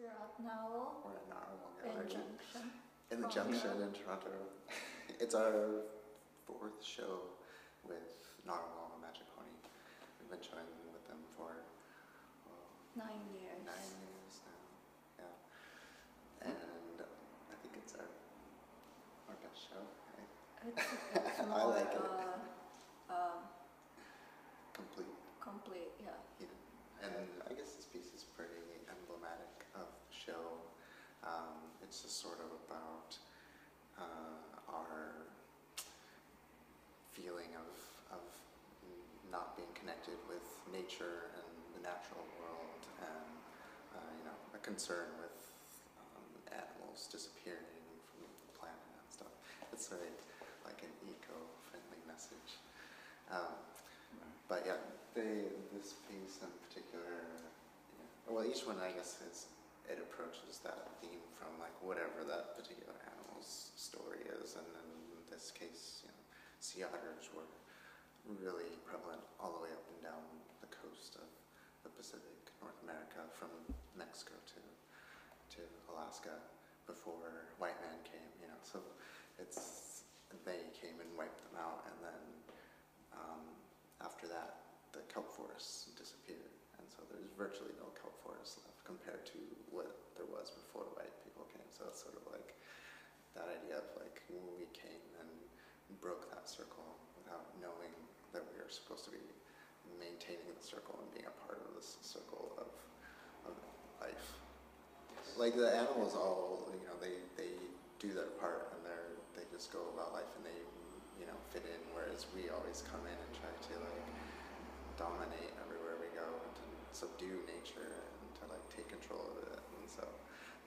Narwhal. We're at Narwhal Gallery. Junction. In the Junction in Toronto. It's our 4th show with Narwhal Magic Pony. We've been showing with them for 9 years. 9 years now. Yeah. And I think it's our best show, right? It's more, I like it. Complete, yeah. And I guess this piece is pretty emblematic of the show. It's just sort of about our feeling of not being connected with nature and the natural world, and a concern with animals disappearing from the planet and stuff. It's very like an eco-friendly message. But yeah, this piece in particular, well, each one I guess it approaches that theme from like whatever that particular animal's story is, and in this case, sea otters were really prevalent all the way up and down the coast of the Pacific, North America, from Mexico to Alaska before white man came. So they came and wiped them out, and then after that, the kelp forests disappeared, and so there's virtually no kelp forest left compared to what there was before white people came. So it's sort of like that idea of like when we came and broke that circle without knowing that we were supposed to be maintaining the circle and being a part of this circle of life. Like the animals all, they do their part, and they just go about life, and they fit in, whereas we always come in and try to like dominate everywhere we go and to subdue nature and to like take control of it. And so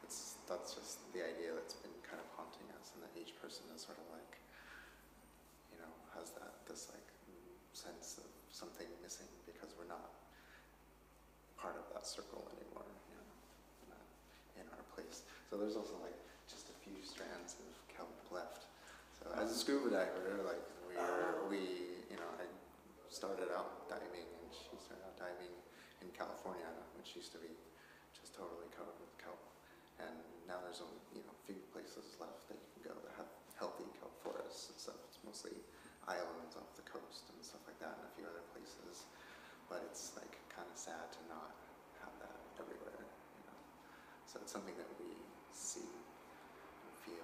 that's just the idea that's been kind of haunting us, and that each person is sort of like has this like sense of something missing because we're not part of that circle anymore, not in our place. So there's also like just a few strands of kelp left. So as a scuba diver, like I started out diving, and she started out diving in California, which used to be just totally covered with kelp. And now there's only a few places left that you can go that have healthy kelp forests and stuff. It's mostly islands off the coast and stuff like that, and a few other places. But it's like kind of sad to not have that everywhere. So it's something that we see and feel.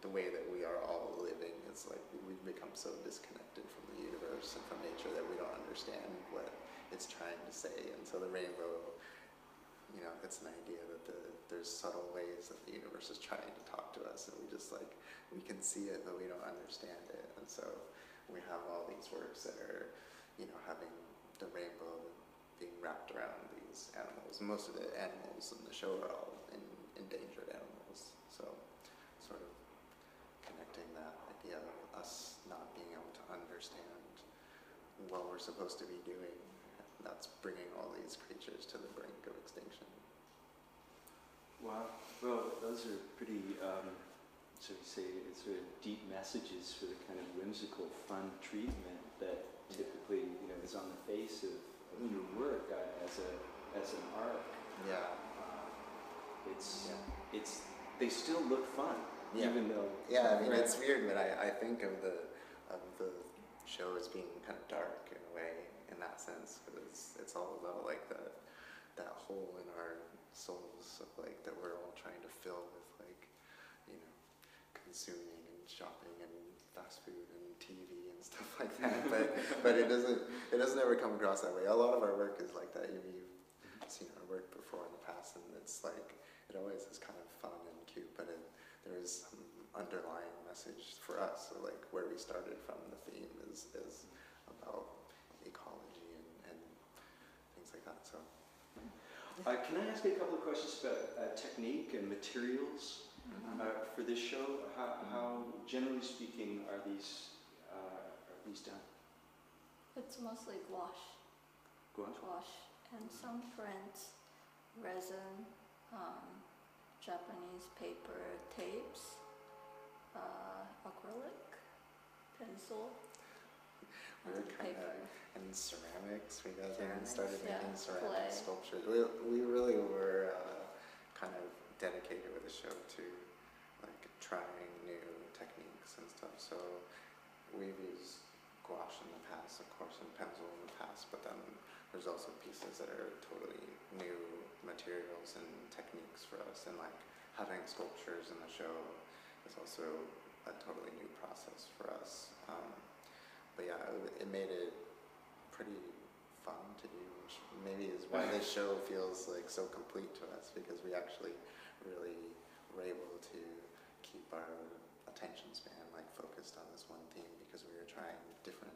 The way that we are all living, it's like we've become so disconnected from the universe and from nature that we don't understand what it's trying to say. And so the rainbow, it's an idea that there's subtle ways that the universe is trying to talk to us, and we can see it, but we don't understand it. And so we have all these works that are, having the rainbow being wrapped around these animals. Most of the animals in the show are all endangered animals. So sort of connecting that idea of us not being able to understand what we're supposed to be doing. That's bringing all these creatures to the brink of extinction. Wow. Well, those are pretty, sort of deep messages for the kind of whimsical, fun treatment that typically, is on the face of your work as an arc. Yeah. They still look fun, even though. Yeah, I mean, it's weird, but I think of the show as being kind of dark in a way, in that sense, because it's all about like that hole in our souls of like that we're all trying to fill with like consuming and shopping and fast food and TV and stuff like that. but it doesn't ever come across that way. A lot of our work is like that. You've seen our work before in the past, and it's like it always is kind of fun and cute, but there is some underlying message for us. So like where we started from, the theme is about ecology and things like that. So can I ask you a couple of questions about technique and materials for this show? How generally speaking are these done? It's mostly gouache. Gouache and some prints, resin, Japanese paper tapes, acrylic, pencil. We were kind paper. of in ceramics. We got in and Ceramics, started yeah, making ceramic clay. sculptures. We really were kind of dedicated with the show to like trying new techniques and stuff. So we've used gouache in the past, of course, and pencil in the past, but then there's also pieces that are totally new materials and techniques for us, and like having sculptures in the show is also a totally new process for us. But yeah, it made it pretty fun to do, which maybe is why this show feels like so complete to us, because we actually really were able to keep our attention span like focused on this one theme, because we were trying different